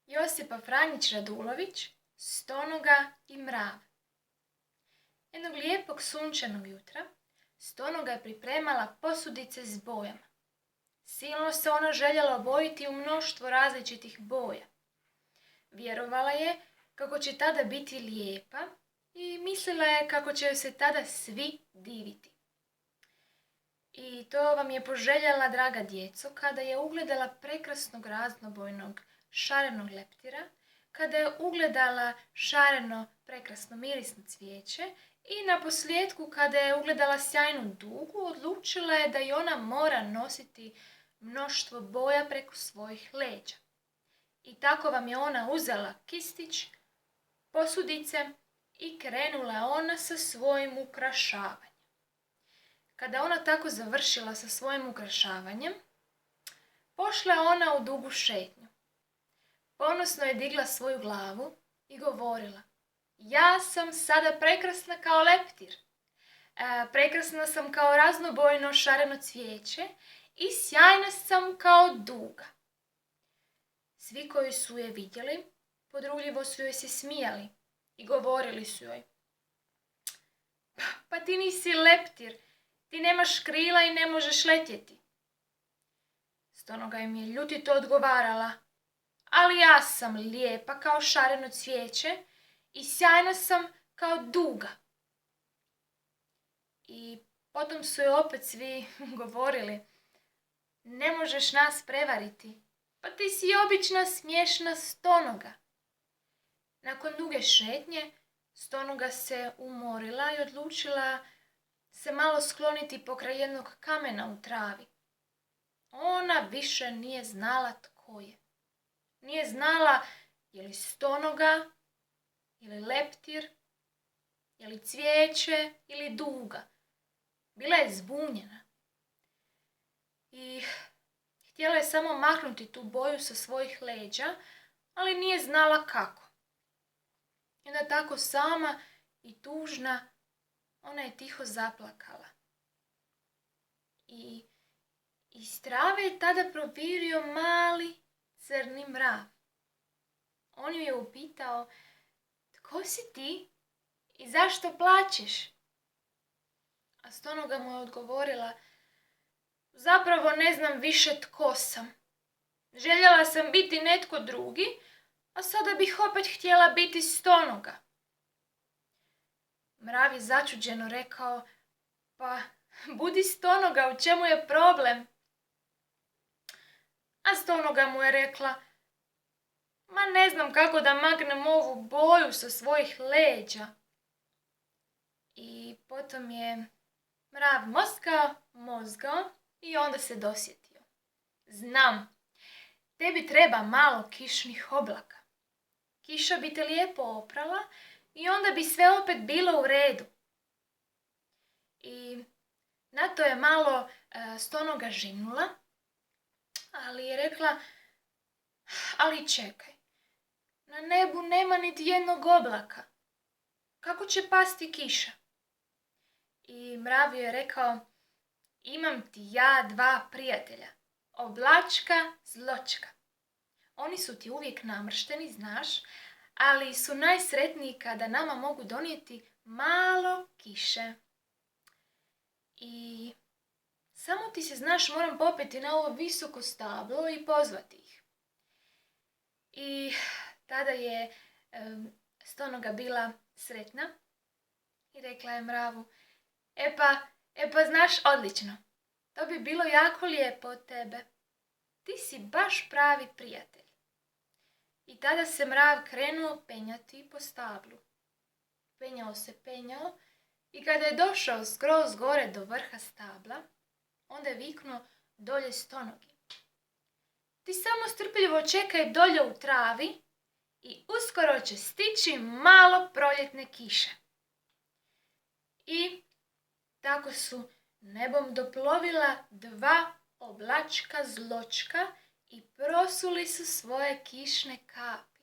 Josipa Franjić Radulović, Stonoga i mrav. Jednog lijepog sunčanog jutra Stonoga je pripremala posudice s bojama. Silno se ona željela obojiti u mnoštvo različitih boja. Vjerovala je kako će tada biti lijepa i mislila je kako će joj se tada svi diviti. I to vam je poželjela, draga djeco, kada je ugledala prekrasnog raznobojnog šarenog leptira, kada je ugledala šareno prekrasno mirisno cvijeće i naposljetku kada je ugledala sjajnu dugu, odlučila je da i ona mora nositi mnoštvo boja preko svojih leđa. I tako vam je ona uzela kistić, posudice i krenula je ona sa svojim ukrašavanjem. Kada ona tako završila sa svojim ukrašavanjem, pošla je ona u dugu šetnju. Ponosno je digla svoju glavu i govorila: ja sam sada prekrasna kao leptir, prekrasna sam kao raznobojno šareno cvijeće i sjajna sam kao duga. Svi koji su je vidjeli, podrugljivo su joj se smijali i govorili su joj: pa ti nisi leptir, ti nemaš krila i ne možeš letjeti. Stonoga im je ljutito odgovarala: ali ja sam lijepa kao šareno cvijeće i sjajna sam kao duga. I potom su joj opet svi govorili: ne možeš nas prevariti, pa ti si obična smiješna Stonoga. Nakon duge šetnje Stonoga se umorila i odlučila se malo skloniti pokraj jednog kamena u travi. Ona više nije znala tko je. Nije znala je li Stonoga, ili leptir, ili cvijeće, ili duga. Bila je zbunjena. I htjela je samo maknuti tu boju sa svojih leđa, ali nije znala kako. I onda tako sama i tužna ona je tiho zaplakala. I iz trave je tada provirio mali crni mrav. On ju je upitao: tko si ti i zašto plačeš? A Stonoga mu je odgovorila: zapravo ne znam više tko sam. Željela sam biti netko drugi, a sada bih opet htjela biti Stonoga. Mrav je začuđeno rekao: pa budi Stonoga, u čemu je problem? A Stonoga mu je rekla: ma ne znam kako da maknem ovu boju sa svojih leđa. I potom je mrav mozgao i onda se dosjetio: znam, tebi treba malo kišnih oblaka. Kiša bi te lijepo oprala i onda bi sve opet bilo u redu. I na to je malo Stonoga živnula, ali je rekla: ali čekaj, na nebu nema niti jednog oblaka. Kako će pasti kiša? I mrav je rekao: imam ti ja dva prijatelja, Oblačka, Zločka. Oni su ti uvijek namršteni, znaš, ali su najsretniji kada nama mogu donijeti malo kiše. I samo ti se, znaš, moram popeti na ovo visoko stablo i pozvati ih. I tada je Stonoga bila sretna i rekla je mravu: e pa znaš, odlično, to bi bilo jako lijepo od tebe. Ti si baš pravi prijatelj. I tada se mrav krenuo penjati po stablu. Penjao i kada je došao skroz gore do vrha stabla, onda je viknuo dolje Stonogi: ti samo strpljivo čekaj dolje u travi i uskoro će stići malo proljetne kiše. I tako su nebom doplovila dva Oblačka, Zločka i prosuli su svoje kišne kapi.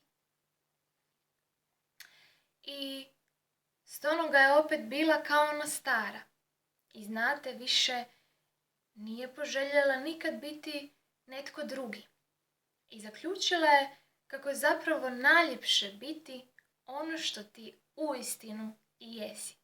I Stonoga je opet bila kao ona stara. I znate, više nije poželjela nikad biti netko drugi. I zaključila je kako je zapravo najljepše biti ono što ti uistinu i jesi.